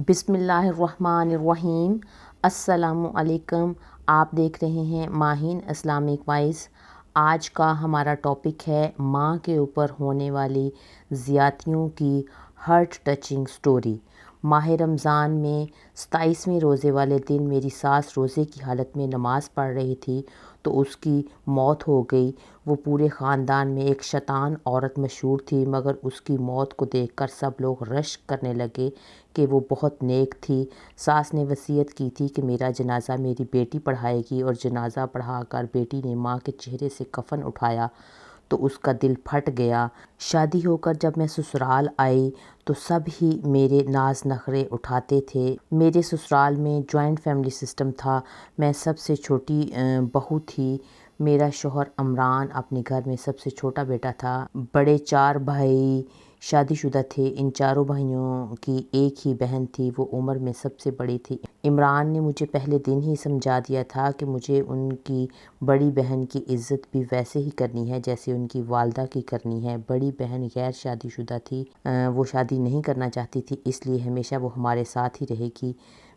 بسم اللہ الرحمن الرحیم۔ السلام علیکم۔ آپ دیکھ رہے ہیں ماہین اسلامک وائس۔ آج کا ہمارا ٹاپک ہے ماں کے اوپر ہونے والی زیادتیوں کی ہارٹ ٹچنگ سٹوری۔ ماہ رمضان میں 27ویں روزے والے دن میری ساس روزے کی حالت میں نماز پڑھ رہی تھی تو اس کی موت ہو گئی۔ وہ پورے خاندان میں ایک شیطان عورت مشہور تھی، مگر اس کی موت کو دیکھ کر سب لوگ رشک کرنے لگے کہ وہ بہت نیک تھی۔ ساس نے وصیت کی تھی کہ میرا جنازہ میری بیٹی پڑھائے گی، اور جنازہ پڑھا کر بیٹی نے ماں کے چہرے سے کفن اٹھایا تو اس کا دل پھٹ گیا۔ شادی ہو کر جب میں سسرال آئی تو سب ہی میرے ناز نخرے اٹھاتے تھے۔ میرے سسرال میں جوائنٹ فیملی سسٹم تھا۔ میں سب سے چھوٹی بہو تھی۔ میرا شوہر عمران اپنے گھر میں سب سے چھوٹا بیٹا تھا۔ بڑے 4 بھائی شادی شدہ تھے۔ ان چاروں بھائیوں کی ایک ہی بہن تھی، وہ عمر میں سب سے بڑی تھی۔ عمران نے مجھے پہلے دن ہی سمجھا دیا تھا کہ مجھے ان کی بڑی بہن کی عزت بھی ویسے ہی کرنی ہے جیسے ان کی والدہ کی کرنی ہے۔ بڑی بہن غیر شادی شدہ تھی، وہ شادی نہیں کرنا چاہتی تھی، اس لیے ہمیشہ وہ ہمارے ساتھ ہی رہے گی۔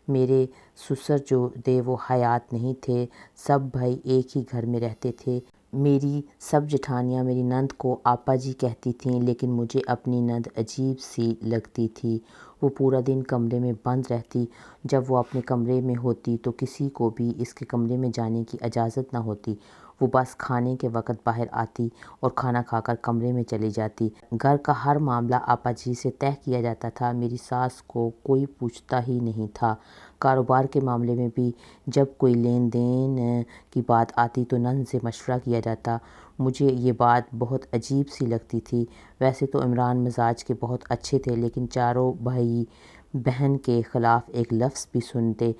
میرے سسر جو تھے وہ حیات نہیں تھے۔ سب بھائی ایک ہی گھر میں رہتے تھے۔ میری سب جٹھانیاں میری نند کو آپا جی کہتی تھیں، لیکن مجھے اپنی نند عجیب سی لگتی تھی۔ وہ پورا دن کمرے میں بند رہتی۔ جب وہ اپنے کمرے میں ہوتی تو کسی کو بھی اس کے کمرے میں جانے کی اجازت نہ ہوتی۔ وہ بس کھانے کے وقت باہر آتی اور کھانا کھا کر کمرے میں چلی جاتی۔ گھر کا ہر معاملہ آپا جی سے طے کیا جاتا تھا۔ میری ساس کو کوئی پوچھتا ہی نہیں تھا۔ کاروبار کے معاملے میں بھی جب کوئی لین دین کی بات آتی تو نند سے مشورہ کیا جاتا۔ مجھے یہ بات بہت عجیب سی لگتی تھی۔ ویسے تو عمران مزاج کے بہت اچھے تھے، لیکن چاروں بھائی بہن کے خلاف ایک لفظ بھی سنتے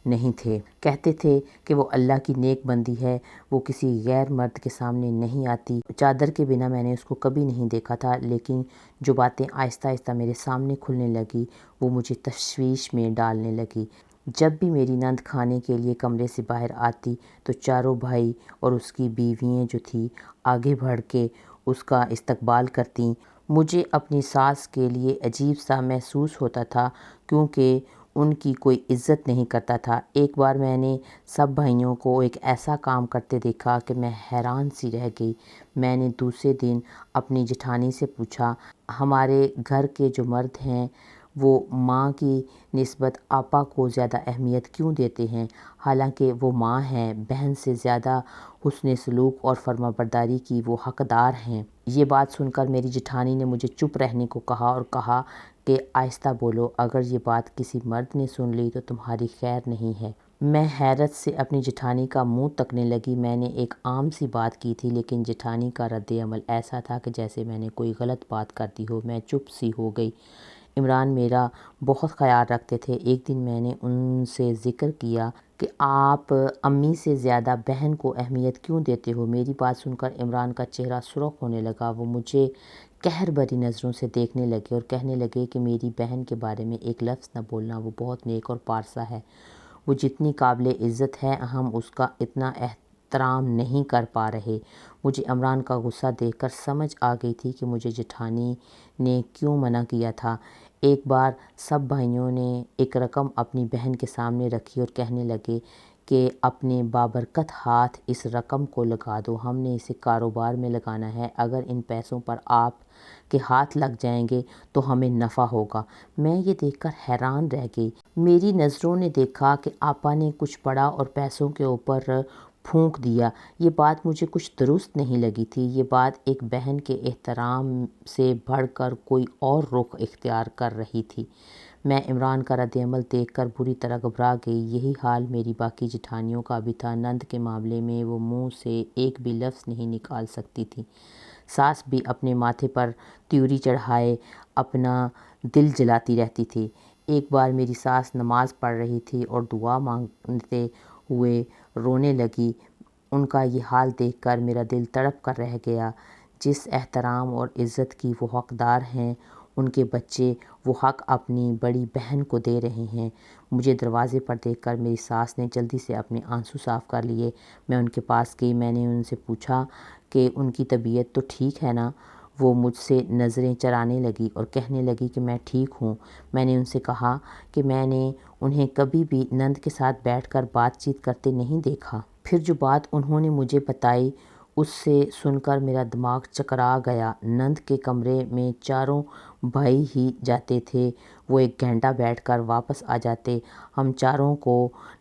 نہیں تھے۔ کہتے تھے کہ وہ اللہ کی نیک بندی ہے، وہ کسی غیر مرد کے سامنے نہیں آتی۔ چادر کے بنا میں نے اس کو کبھی نہیں دیکھا تھا، لیکن جو باتیں آہستہ آہستہ میرے سامنے کھلنے لگی وہ مجھے تشویش میں ڈالنے لگی۔ جب بھی میری نند کھانے کے لیے کمرے سے باہر آتی تو چاروں بھائی اور اس کی بیوییں جو تھی آگے بڑھ کے اس کا استقبال کرتیں۔ مجھے اپنی ساس کے لیے عجیب سا محسوس ہوتا تھا، کیونکہ ان کی کوئی عزت نہیں کرتا تھا۔ ایک بار میں نے سب بھائیوں کو ایک ایسا کام کرتے دیکھا کہ میں حیران سی رہ گئی۔ میں نے دوسرے دن اپنی جٹھانی سے پوچھا، ہمارے گھر کے جو مرد ہیں وہ ماں کی نسبت آپا کو زیادہ اہمیت کیوں دیتے ہیں، حالانکہ وہ ماں ہیں، بہن سے زیادہ حسن سلوک اور فرمانبرداری کی وہ حقدار ہیں۔ یہ بات سن کر میری جٹھانی نے مجھے چپ رہنے کو کہا اور کہا کہ آہستہ بولو، اگر یہ بات کسی مرد نے سن لی تو تمہاری خیر نہیں ہے۔ میں حیرت سے اپنی جٹھانی کا منہ تکنے لگی۔ میں نے ایک عام سی بات کی تھی، لیکن جٹھانی کا رد عمل ایسا تھا کہ جیسے میں نے کوئی غلط بات کر دی ہو۔ میں چپ سی ہو گئی۔ عمران میرا بہت خیال رکھتے تھے۔ ایک دن میں نے ان سے ذکر کیا کہ آپ امی سے زیادہ بہن کو اہمیت کیوں دیتے ہو؟ میری بات سن کر عمران کا چہرہ سرخ ہونے لگا۔ وہ مجھے قہر بھری نظروں سے دیکھنے لگے اور کہنے لگے کہ میری بہن کے بارے میں ایک لفظ نہ بولنا، وہ بہت نیک اور پارسا ہے، وہ جتنی قابل عزت ہے ہم اس کا اتنا احترام نہیں کر پا رہے۔ مجھے عمران کا غصہ دیکھ کر سمجھ آ گئی تھی کہ مجھے جٹھانی نے کیوں منع کیا تھا۔ ایک بار سب بھائیوں نے ایک رقم اپنی بہن کے سامنے رکھی اور کہنے لگے کہ اپنے بابرکت ہاتھ اس رقم کو لگا دو، ہم نے اسے کاروبار میں لگانا ہے، اگر ان پیسوں پر آپ کے ہاتھ لگ جائیں گے تو ہمیں نفع ہوگا۔ میں یہ دیکھ کر حیران رہ گئی۔ میری نظروں نے دیکھا کہ آپا نے کچھ پڑا اور پیسوں کے اوپر پھونک دیا۔ یہ بات مجھے کچھ درست نہیں لگی تھی۔ یہ بات ایک بہن کے احترام سے بڑھ کر کوئی اور رخ اختیار کر رہی تھی۔ میں عمران کا رد عمل دیکھ کر بری طرح گھبرا گئی۔ یہی حال میری باقی جٹھانیوں کا بھی تھا۔ نند کے معاملے میں وہ منہ سے ایک بھی لفظ نہیں نکال سکتی تھیں۔ ساس بھی اپنے ماتھے پر تیوری چڑھائے اپنا دل جلاتی رہتی تھی۔ ایک بار میری ساس نماز پڑھ رہی تھی اور دعا مانگتے ہوئے رونے لگی۔ ان کا یہ حال دیکھ کر میرا دل تڑپ کر رہ گیا۔ جس احترام اور عزت کی وہ حقدار ہیں، ان کے بچے وہ حق اپنی بڑی بہن کو دے رہے ہیں۔ مجھے دروازے پر دیکھ کر میری ساس نے جلدی سے اپنے آنسو صاف کر لیے۔ میں ان کے پاس گئی۔ میں نے ان سے پوچھا کہ ان کی طبیعت تو ٹھیک ہے نا؟ وہ مجھ سے نظریں چرانے لگی اور کہنے لگی کہ میں ٹھیک ہوں۔ میں نے ان سے کہا کہ میں نے انہیں کبھی بھی نند کے ساتھ بیٹھ کر بات چیت کرتے نہیں دیکھا۔ پھر جو بات انہوں نے مجھے بتائی اس سے سن کر میرا دماغ چکرا گیا۔ نند کے کمرے میں چاروں بھائی ہی جاتے تھے، وہ 1 گھنٹہ بیٹھ کر واپس آ جاتے۔ ہم چاروں کو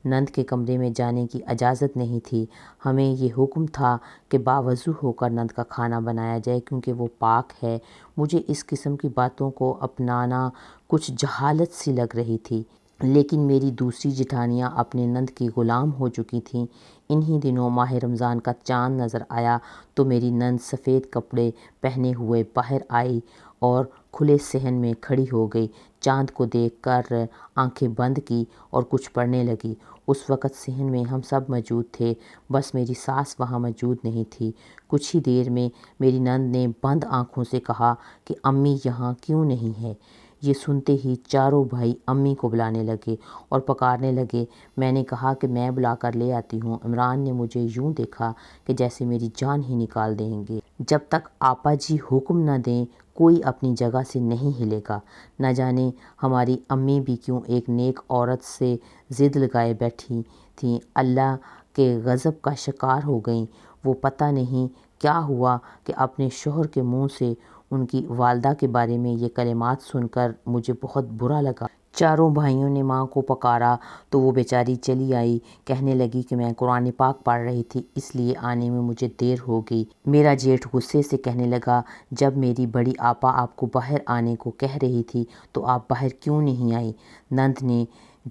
نند کے کمرے میں جانے کی اجازت نہیں تھی۔ ہمیں یہ حکم تھا کہ باوضو ہو کر نند کا کھانا بنایا جائے کیونکہ وہ پاک ہے۔ مجھے اس قسم کی باتوں کو اپنانا کچھ جہالت سی لگ رہی تھی، لیکن میری دوسری جیٹھانیاں اپنے نند کی غلام ہو چکی تھیں۔ انہی دنوں ماہ رمضان کا چاند نظر آیا تو میری نند سفید کپڑے پہنے ہوئے باہر آئی اور کھلے صحن میں کھڑی ہو گئی۔ چاند کو دیکھ کر آنکھیں بند کی اور کچھ پڑھنے لگی۔ اس وقت صحن میں ہم سب موجود تھے، بس میری ساس وہاں موجود نہیں تھی۔ کچھ ہی دیر میں میری نند نے بند آنکھوں سے کہا کہ امی یہاں کیوں نہیں ہے؟ یہ سنتے ہی چاروں بھائی امی کو بلانے لگے اور پکارنے لگے۔ میں نے کہا کہ میں بلا کر لے آتی ہوں۔ عمران نے مجھے یوں دیکھا کہ جیسے میری جان ہی نکال دیں گے۔ جب تک آپا جی حکم نہ دیں کوئی اپنی جگہ سے نہیں ہلے گا۔ نہ جانے ہماری امی بھی کیوں ایک نیک عورت سے ضد لگائے بیٹھی تھیں، اللہ کے غضب کا شکار ہو گئیں۔ وہ پتہ نہیں کیا ہوا کہ اپنے شوہر کے منہ سے ان کی والدہ کے بارے میں یہ کلمات سن کر مجھے بہت برا لگا۔ چاروں بھائیوں نے ماں کو پکارا تو وہ بیچاری چلی آئی۔ کہنے لگی کہ میں قرآن پاک پڑھ رہی تھی اس لیے آنے میں مجھے دیر ہو گئی۔ میرا جیٹھ غصے سے کہنے لگا، جب میری بڑی آپا آپ کو باہر آنے کو کہہ رہی تھی تو آپ باہر کیوں نہیں آئی؟ نند نے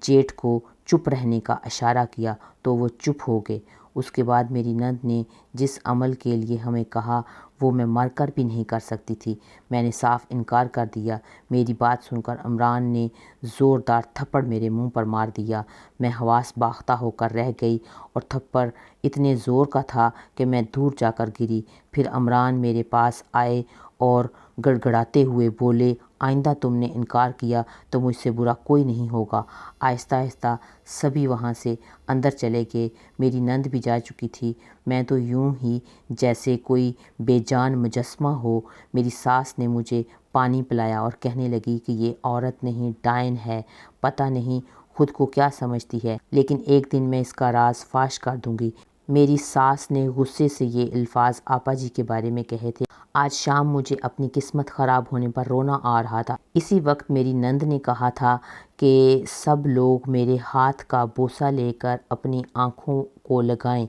جیٹھ کو چپ رہنے کا اشارہ کیا تو وہ چپ ہو گئے۔ اس کے بعد میری نند نے جس عمل کے لیے ہمیں کہا وہ میں مر کر بھی نہیں کر سکتی تھی۔ میں نے صاف انکار کر دیا۔ میری بات سن کر عمران نے زوردار تھپڑ میرے منہ پر مار دیا۔ میں حواس باختہ ہو کر رہ گئی اور تھپڑ اتنے زور کا تھا کہ میں دور جا کر گری۔ پھر عمران میرے پاس آئے اور گڑگڑاتے ہوئے بولے، آئندہ تم نے انکار کیا تو مجھ سے برا کوئی نہیں ہوگا۔ آہستہ آہستہ سبھی وہاں سے اندر چلے گئے۔ میری نند بھی جا چکی تھی۔ میں تو یوں ہی جیسے کوئی بے جان مجسمہ ہو۔ میری ساس نے مجھے پانی پلایا اور کہنے لگی کہ یہ عورت نہیں ڈائن ہے، پتہ نہیں خود کو کیا سمجھتی ہے، لیکن ایک دن میں اس کا راز فاش کر دوں گی۔ میری ساس نے غصے سے یہ الفاظ آپا جی کے بارے میں کہے تھے۔ آج شام مجھے اپنی قسمت خراب ہونے پر رونا آ رہا تھا۔ اسی وقت میری نند نے کہا تھا کہ سب لوگ میرے ہاتھ کا بوسہ لے کر اپنی آنکھوں کو لگائیں۔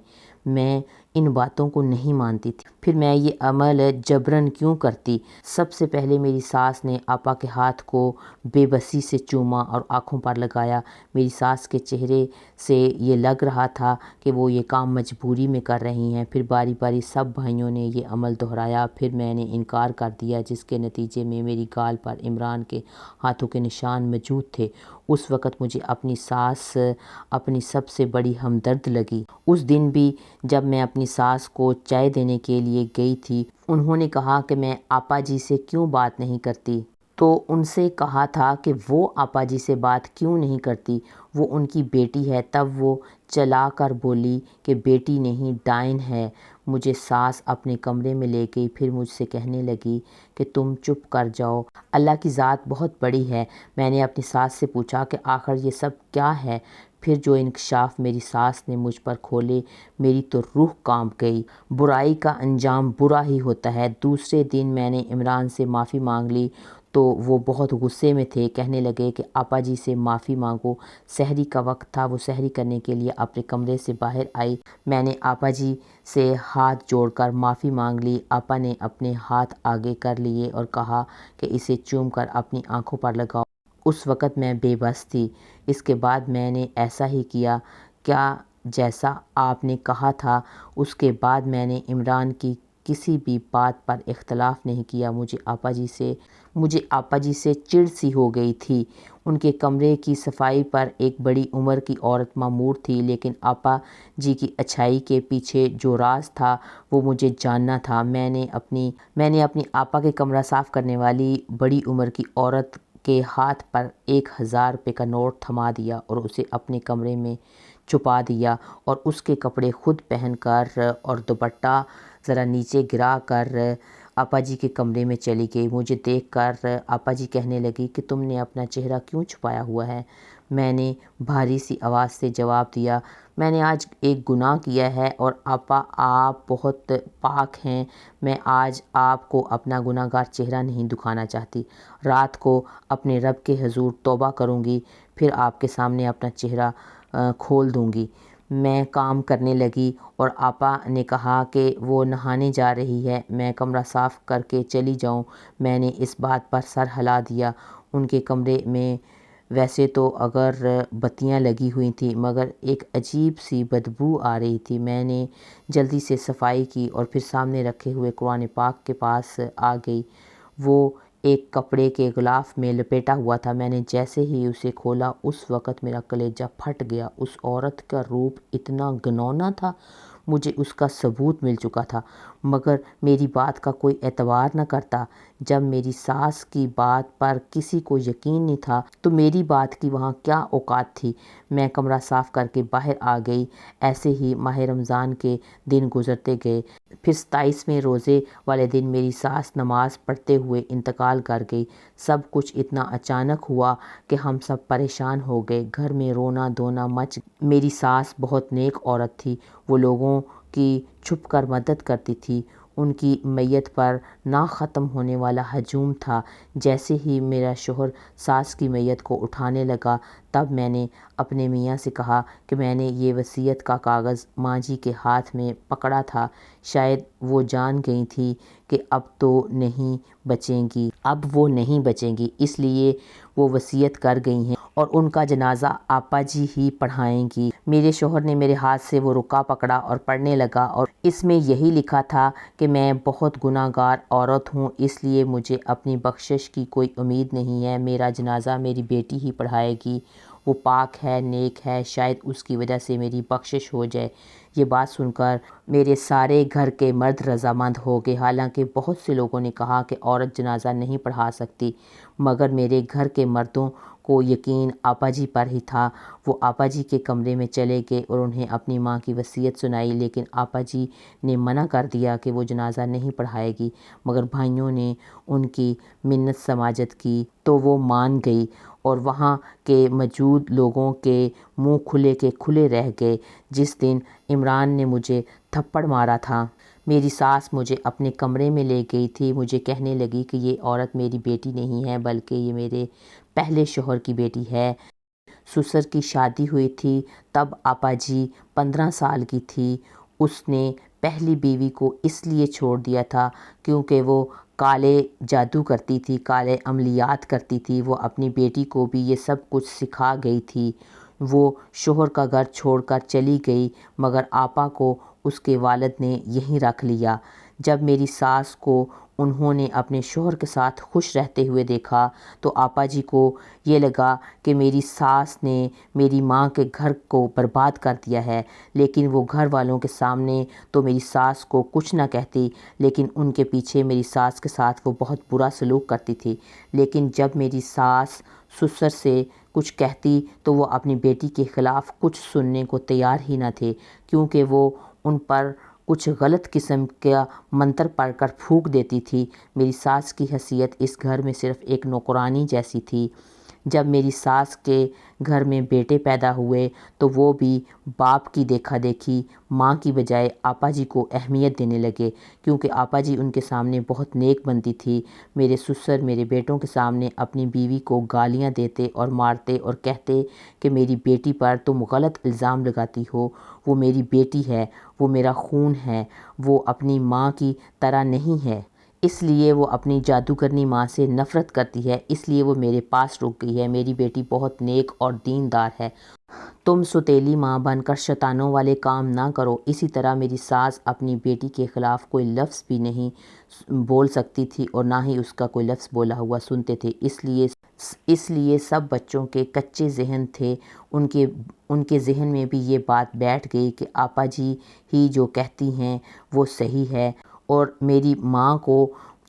میں ان باتوں کو نہیں مانتی تھی، پھر میں یہ عمل جبراً کیوں کرتی؟ سب سے پہلے میری ساس نے آپا کے ہاتھ کو بے بسی سے چوما اور آنکھوں پر لگایا۔ میری ساس کے چہرے سے یہ لگ رہا تھا کہ وہ یہ کام مجبوری میں کر رہی ہیں۔ پھر باری باری سب بھائیوں نے یہ عمل دہرایا۔ پھر میں نے انکار کر دیا، جس کے نتیجے میں میری گال پر عمران کے ہاتھوں کے نشان موجود تھے۔ اس وقت مجھے اپنی ساس اپنی سب سے بڑی ہمدرد لگی۔ اس دن بھی جب میں اپنی ساس کو چائے دینے کے لیے گئی تھی، انہوں نے کہا کہ میں آپا جی سے کیوں بات نہیں کرتی؟ تو ان سے کہا تھا کہ وہ آپا جی سے بات کیوں نہیں کرتی، وہ ان کی بیٹی ہے۔ تب وہ چلا کر بولی کہ بیٹی نہیں ڈائن ہے۔ مجھے ساس اپنے کمرے میں لے گئی، پھر مجھ سے کہنے لگی کہ تم چپ کر جاؤ، اللہ کی ذات بہت بڑی ہے۔ میں نے اپنی ساس سے پوچھا کہ آخر یہ سب کیا ہے؟ پھر جو انکشاف میری ساس نے مجھ پر کھولے، میری تو روح کانپ گئی۔ برائی کا انجام برا ہی ہوتا ہے۔ دوسرے دن میں نے عمران سے معافی مانگ لی تو وہ بہت غصے میں تھے۔ کہنے لگے کہ آپا جی سے معافی مانگو۔ سحری کا وقت تھا، وہ سحری کرنے کے لیے اپنے کمرے سے باہر آئی۔ میں نے آپا جی سے ہاتھ جوڑ کر معافی مانگ لی۔ آپا نے اپنے ہاتھ آگے کر لیے اور کہا کہ اسے چوم کر اپنی آنکھوں پر لگاؤ۔ اس وقت میں بے بس تھی۔ اس کے بعد میں نے ایسا ہی کیا جیسا آپ نے کہا تھا۔ اس کے بعد میں نے عمران کی کسی بھی بات پر اختلاف نہیں کیا۔ مجھے آپا جی سے چڑ سی ہو گئی تھی۔ ان کے کمرے کی صفائی پر ایک بڑی عمر کی عورت مامور تھی، لیکن آپا جی کی اچھائی کے پیچھے جو راز تھا وہ مجھے جاننا تھا۔ میں نے اپنی آپا کے کمرہ صاف کرنے والی بڑی عمر کی عورت کے ہاتھ پر 1000 روپے کا نوٹ تھما دیا اور اسے اپنے کمرے میں چھپا دیا اور اس کے کپڑے خود پہن کر اور دوپٹہ ذرا نیچے گرا کر آپا جی کے کمرے میں چلی گئی۔ مجھے دیکھ کر آپا جی کہنے لگی کہ تم نے اپنا چہرہ کیوں چھپایا ہوا ہے؟ میں نے بھاری سی آواز سے جواب دیا، میں نے آج ایک گناہ کیا ہے اور آپا آپ بہت پاک ہیں، میں آج آپ کو اپنا گناہ گار چہرہ نہیں دکھانا چاہتی، رات کو اپنے رب کے حضور توبہ کروں گی، پھر آپ کے سامنے اپنا چہرہ کھول دوں گی۔ میں کام کرنے لگی اور آپا نے کہا کہ وہ نہانے جا رہی ہے، میں کمرہ صاف کر کے چلی جاؤں۔ میں نے اس بات پر سر ہلا دیا۔ ان کے کمرے میں ویسے تو اگر بتیاں لگی ہوئی تھیں مگر ایک عجیب سی بدبو آ رہی تھی۔ میں نے جلدی سے صفائی کی اور پھر سامنے رکھے ہوئے قرآن پاک کے پاس آ گئی۔ وہ ایک کپڑے کے غلاف میں لپیٹا ہوا تھا۔ میں نے جیسے ہی اسے کھولا اس وقت میرا کلیجہ پھٹ گیا۔ اس عورت کا روپ اتنا گھناؤنا تھا، مجھے اس کا ثبوت مل چکا تھا مگر میری بات کا کوئی اعتبار نہ کرتا۔ جب میری ساس کی بات پر کسی کو یقین نہیں تھا تو میری بات کی وہاں کیا اوقات تھی؟ میں کمرہ صاف کر کے باہر آ گئی۔ ایسے ہی ماہ رمضان کے دن گزرتے گئے۔ پھر 27ویں روزے والے دن میری ساس نماز پڑھتے ہوئے انتقال کر گئی۔ سب کچھ اتنا اچانک ہوا کہ ہم سب پریشان ہو گئے۔ گھر میں رونا دھونا مچ گیا۔ میری ساس بہت نیک عورت تھی، وہ لوگوں کی چھپ کر مدد کرتی تھی۔ ان کی میت پر نہ ختم ہونے والا ہجوم تھا۔ جیسے ہی میرا شوہر ساس کی میت کو اٹھانے لگا تب میں نے اپنے میاں سے کہا کہ میں نے یہ وصیت کا کاغذ ماں جی کے ہاتھ میں پکڑا تھا، شاید وہ جان گئی تھی کہ اب وہ نہیں بچیں گی، اس لیے وہ وصیت کر گئی ہیں اور ان کا جنازہ آپا جی ہی پڑھائیں گی۔ میرے شوہر نے میرے ہاتھ سے وہ رکا پکڑا اور پڑھنے لگا اور اس میں یہی لکھا تھا کہ میں بہت گناہ گار عورت ہوں، اس لیے مجھے اپنی بخشش کی کوئی امید نہیں ہے، میرا جنازہ میری بیٹی ہی پڑھائے گی، وہ پاک ہے، نیک ہے، شاید اس کی وجہ سے میری بخشش ہو جائے۔ یہ بات سن کر میرے سارے گھر کے مرد رضامند ہو گئے۔ حالانکہ بہت سے لوگوں نے کہا کہ عورت جنازہ نہیں پڑھا سکتی مگر میرے گھر کے مردوں کو یقین آپا جی پر ہی تھا۔ وہ آپا جی کے کمرے میں چلے گئے اور انہیں اپنی ماں کی وصیت سنائی، لیکن آپا جی نے منع کر دیا کہ وہ جنازہ نہیں پڑھائے گی، مگر بھائیوں نے ان کی منت سماجت کی تو وہ مان گئی اور وہاں کے موجود لوگوں کے منہ کھلے کے کھلے رہ گئے۔ جس دن عمران نے مجھے تھپڑ مارا تھا، میری ساس مجھے اپنے کمرے میں لے گئی تھی۔ مجھے کہنے لگی کہ یہ عورت میری بیٹی نہیں ہے بلکہ یہ میرے پہلے شوہر کی بیٹی ہے۔ سسر کی شادی ہوئی تھی تب آپا جی 15 سال کی تھی۔ اس نے پہلی بیوی کو اس لیے چھوڑ دیا تھا کیونکہ وہ کالے جادو کرتی تھی، کالے عملیات کرتی تھی۔ وہ اپنی بیٹی کو بھی یہ سب کچھ سکھا گئی تھی۔ وہ شوہر کا گھر چھوڑ کر چلی گئی مگر آپا کو اس کے والد نے یہیں رکھ لیا۔ جب میری ساس کو انہوں نے اپنے شوہر کے ساتھ خوش رہتے ہوئے دیکھا تو آپا جی کو یہ لگا کہ میری ساس نے میری ماں کے گھر کو برباد کر دیا ہے، لیکن وہ گھر والوں کے سامنے تو میری ساس کو کچھ نہ کہتی لیکن ان کے پیچھے میری ساس کے ساتھ وہ بہت برا سلوک کرتی تھی۔ لیکن جب میری ساس سسر سے کچھ کہتی تو وہ اپنی بیٹی کے خلاف کچھ سننے کو تیار ہی نہ تھے، کیونکہ وہ ان پر کچھ غلط قسم کا منتر پڑھ کر پھونک دیتی تھی۔ میری ساس کی حیثیت اس گھر میں صرف ایک نوکرانی جیسی تھی۔ جب میری ساس کے گھر میں بیٹے پیدا ہوئے تو وہ بھی باپ کی دیکھا دیکھی ماں کی بجائے آپا جی کو اہمیت دینے لگے، کیونکہ آپا جی ان کے سامنے بہت نیک بنتی تھی۔ میرے سسر میرے بیٹوں کے سامنے اپنی بیوی کو گالیاں دیتے اور مارتے اور کہتے کہ میری بیٹی پر تم غلط الزام لگاتی ہو، وہ میری بیٹی ہے، وہ میرا خون ہے، وہ اپنی ماں کی طرح نہیں ہے، اس لیے وہ اپنی جادوگرنی ماں سے نفرت کرتی ہے، اس لیے وہ میرے پاس رک گئی ہے۔ میری بیٹی بہت نیک اور دیندار ہے، تم ستیلی ماں بن کر شیطانوں والے کام نہ کرو۔ اسی طرح میری ساس اپنی بیٹی کے خلاف کوئی لفظ بھی نہیں بول سکتی تھی اور نہ ہی اس کا کوئی لفظ بولا ہوا سنتے تھے۔ اس لیے سب بچوں کے کچے ذہن تھے، ان کے ذہن میں بھی یہ بات بیٹھ گئی کہ آپا جی ہی جو کہتی ہیں وہ صحیح ہے اور میری ماں کو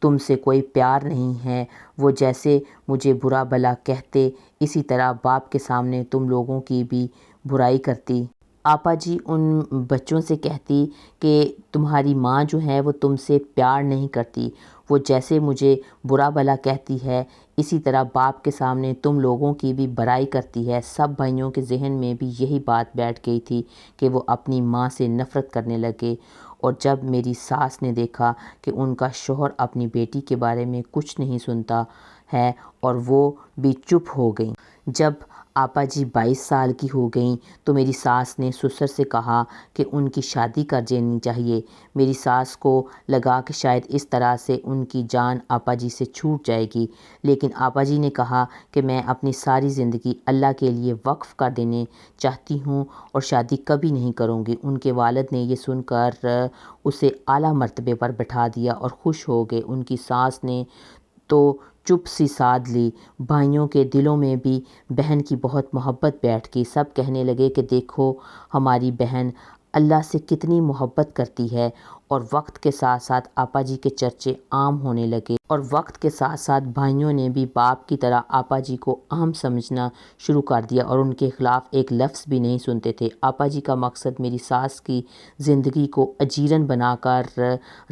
تم سے کوئی پیار نہیں ہے۔ وہ جیسے مجھے برا بھلا کہتے اسی طرح باپ کے سامنے تم لوگوں کی بھی برائی کرتی۔ آپا جی ان بچوں سے کہتی کہ تمہاری ماں جو ہے وہ تم سے پیار نہیں کرتی، وہ جیسے مجھے برا بھلا کہتی ہے اسی طرح باپ کے سامنے تم لوگوں کی بھی برائی کرتی ہے۔ سب بھائیوں کے ذہن میں بھی یہی بات بیٹھ گئی تھی کہ وہ اپنی ماں سے نفرت کرنے لگے، اور جب میری ساس نے دیکھا کہ ان کا شوہر اپنی بیٹی کے بارے میں کچھ نہیں سنتا ہے اور وہ بھی چپ ہو گئیں۔ جب آپا جی 22 سال کی ہو گئیں تو میری ساس نے سسر سے کہا کہ ان کی شادی کر دینی چاہیے۔ میری ساس کو لگا کہ شاید اس طرح سے ان کی جان آپا جی سے چھوٹ جائے گی، لیکن آپا جی نے کہا کہ میں اپنی ساری زندگی اللہ کے لیے وقف کر دینے چاہتی ہوں اور شادی کبھی نہیں کروں گی۔ ان کے والد نے یہ سن کر اسے اعلیٰ مرتبے پر بٹھا دیا اور خوش ہو گئے۔ ان کی ساس نے تو چپ سی سادھ لی۔ بھائیوں کے دلوں میں بھی بہن کی بہت محبت بیٹھ گئی۔ سب کہنے لگے کہ دیکھو ہماری بہن اللہ سے کتنی محبت کرتی ہے، اور وقت کے ساتھ ساتھ آپا جی کے چرچے عام ہونے لگے، اور وقت کے ساتھ ساتھ بھائیوں نے بھی باپ کی طرح آپا جی کو عام سمجھنا شروع کر دیا اور ان کے خلاف ایک لفظ بھی نہیں سنتے تھے۔ آپا جی کا مقصد میری ساس کی زندگی کو اجیرن بنا کر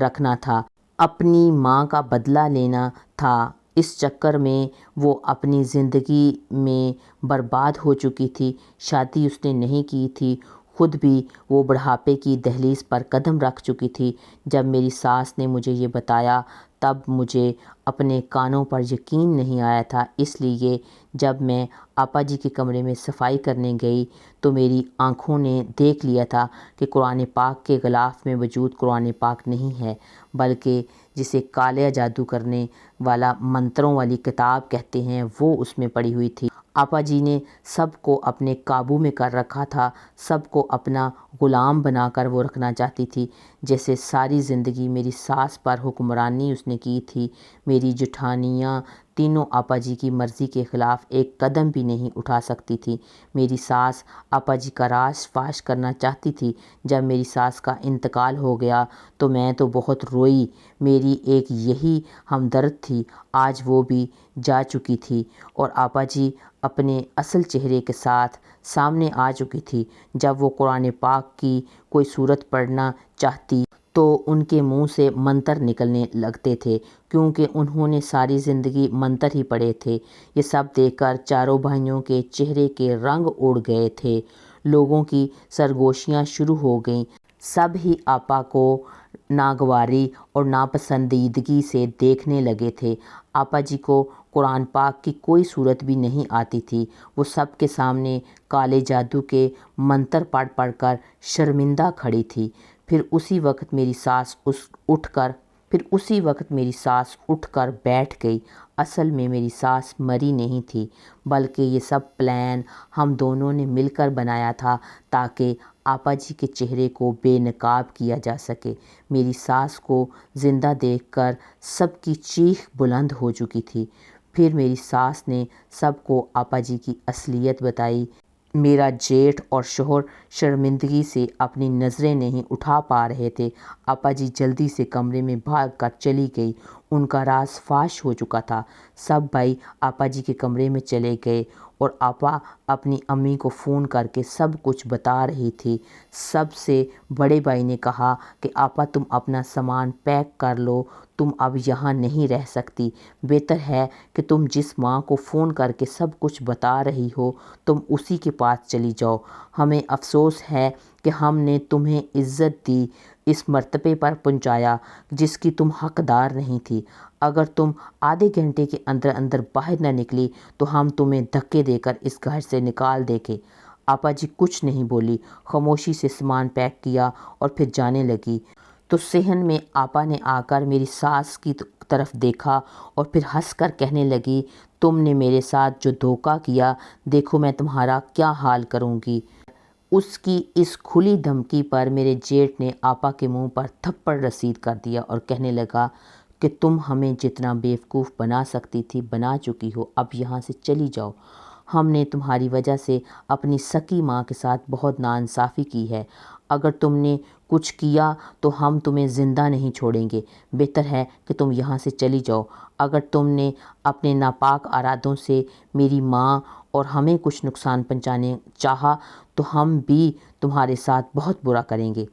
رکھنا تھا، اپنی ماں کا بدلہ لینا تھا۔ اس چکر میں وہ اپنی زندگی میں برباد ہو چکی تھی۔ شادی اس نے نہیں کی تھی، خود بھی وہ بڑھاپے کی دہلیز پر قدم رکھ چکی تھی۔ جب میری ساس نے مجھے یہ بتایا تب مجھے اپنے کانوں پر یقین نہیں آیا تھا۔ اس لیے جب میں آپا جی کے کمرے میں صفائی کرنے گئی تو میری آنکھوں نے دیکھ لیا تھا کہ قرآن پاک کے غلاف میں وجود قرآن پاک نہیں ہے، بلکہ جسے کالا جادو کرنے والا منتروں والی کتاب کہتے ہیں وہ اس میں پڑی ہوئی تھی۔ آپا جی نے سب کو اپنے قابو میں کر رکھا تھا، سب کو اپنا غلام بنا کر وہ رکھنا چاہتی تھی۔ جیسے ساری زندگی میری ساس پر حکمرانی اس نے کی تھی۔ میری جٹھانیاں تینوں آپا جی کی مرضی کے خلاف ایک قدم بھی نہیں اٹھا سکتی تھی۔ میری ساس آپا جی کا راز فاش کرنا چاہتی تھی۔ جب میری ساس کا انتقال ہو گیا تو میں تو بہت روئی۔ میری ایک یہی ہمدرد تھی، آج وہ بھی جا چکی تھی اور آپا جی اپنے اصل چہرے کے ساتھ سامنے آ چکی تھی۔ جب وہ قرآن پاک کی کوئی صورت پڑھنا چاہتی تو ان کے منہ سے منتر نکلنے لگتے تھے، کیونکہ انہوں نے ساری زندگی منتر ہی پڑھے تھے۔ یہ سب دیکھ کر چاروں بھائیوں کے چہرے کے رنگ اڑ گئے تھے۔ لوگوں کی سرگوشیاں شروع ہو گئیں۔ سب ہی آپا کو ناگواری اور ناپسندیدگی سے دیکھنے لگے تھے۔ آپا جی کو قرآن پاک کی کوئی صورت بھی نہیں آتی تھی۔ وہ سب کے سامنے کالے جادو کے منتر پڑھ پڑھ کر شرمندہ کھڑی تھی۔ پھر اسی وقت میری ساس اٹھ کر بیٹھ گئی۔ اصل میں میری ساس مری نہیں تھی، بلکہ یہ سب پلان ہم دونوں نے مل کر بنایا تھا تاکہ آپا جی کے چہرے کو بے نقاب کیا جا سکے۔ میری ساس کو زندہ دیکھ کر سب کی چیخ بلند ہو چکی تھی۔ پھر میری ساس نے سب کو آپا جی کی اصلیت بتائی۔ میرا جیٹھ اور شوہر شرمندگی سے اپنی نظریں نہیں اٹھا پا رہے تھے۔ آپا جی جلدی سے کمرے میں بھاگ کر چلی گئی۔ ان کا راز فاش ہو چکا تھا۔ سب بھائی آپا جی کے کمرے میں چلے گئے اور آپا اپنی امی کو فون کر کے سب کچھ بتا رہی تھی۔ سب سے بڑے بھائی نے کہا کہ آپا تم اپنا سامان پیک کر لو، تم اب یہاں نہیں رہ سکتی۔ بہتر ہے کہ تم جس ماں کو فون کر کے سب کچھ بتا رہی ہو تم اسی کے پاس چلی جاؤ۔ ہمیں افسوس ہے کہ ہم نے تمہیں عزت دی، اس مرتبے پر پہنچایا جس کی تم حقدار نہیں تھی۔ اگر تم آدھے گھنٹے کے اندر اندر باہر نہ نکلی تو ہم تمہیں دھکے دے کر اس گھر سے نکال دیں گے۔ آپا جی کچھ نہیں بولی، خاموشی سے سامان پیک کیا اور پھر جانے لگی تو صحن میں آپا نے آ کر میری ساس کی طرف دیکھا اور پھر ہنس کر کہنے لگی، تم نے میرے ساتھ جو دھوکہ کیا، دیکھو میں تمہارا کیا حال کروں گی۔ اس کی اس کھلی دھمکی پر میرے جیٹھ نے آپا کے منہ پر تھپڑ رسید کر دیا اور کہنے لگا کہ تم ہمیں جتنا بیوقوف بنا سکتی تھی بنا چکی ہو، اب یہاں سے چلی جاؤ۔ ہم نے تمہاری وجہ سے اپنی سکی ماں کے ساتھ بہت ناانصافی کی ہے۔ اگر تم نے کچھ کیا تو ہم تمہیں زندہ نہیں چھوڑیں گے۔ بہتر ہے کہ تم یہاں سے چلی جاؤ۔ اگر تم نے اپنے ناپاک ارادوں سے میری ماں اور ہمیں کچھ نقصان پہنچانے چاہا تو ہم بھی تمہارے ساتھ بہت برا کریں گے۔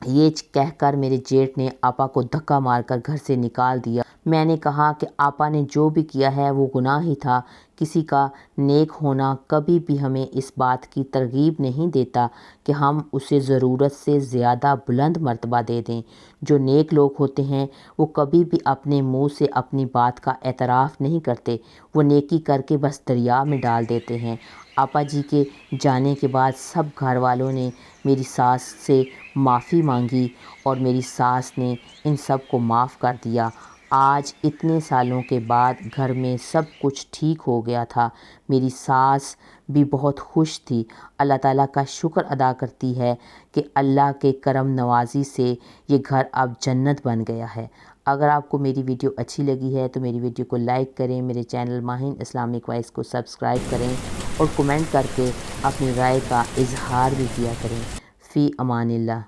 یہ کہہ کر میرے جیٹھ نے آپا کو دھکا مار کر گھر سے نکال دیا۔ میں نے کہا کہ آپا نے جو بھی کیا ہے وہ گناہ ہی تھا، کسی کا نیک ہونا کبھی بھی ہمیں اس بات کی ترغیب نہیں دیتا کہ ہم اسے ضرورت سے زیادہ بلند مرتبہ دے دیں۔ جو نیک لوگ ہوتے ہیں وہ کبھی بھی اپنے منہ سے اپنی بات کا اعتراف نہیں کرتے، وہ نیکی کر کے بس دریا میں ڈال دیتے ہیں۔ آپا جی کے جانے کے بعد سب گھر والوں نے میری ساس سے معافی مانگی اور میری ساس نے ان سب کو معاف کر دیا۔ آج اتنے سالوں کے بعد گھر میں سب کچھ ٹھیک ہو گیا تھا۔ میری ساس بھی بہت خوش تھی، اللہ تعالیٰ کا شکر ادا کرتی ہے کہ اللہ کے کرم نوازی سے یہ گھر اب جنت بن گیا ہے۔ اگر آپ کو میری ویڈیو اچھی لگی ہے تو میری ویڈیو کو لائک کریں، میرے چینل ماہین اسلامک وائس کو سبسکرائب کریں اور کمنٹ کر کے اپنی رائے کا اظہار بھی کیا کریں۔ فی امان اللہ۔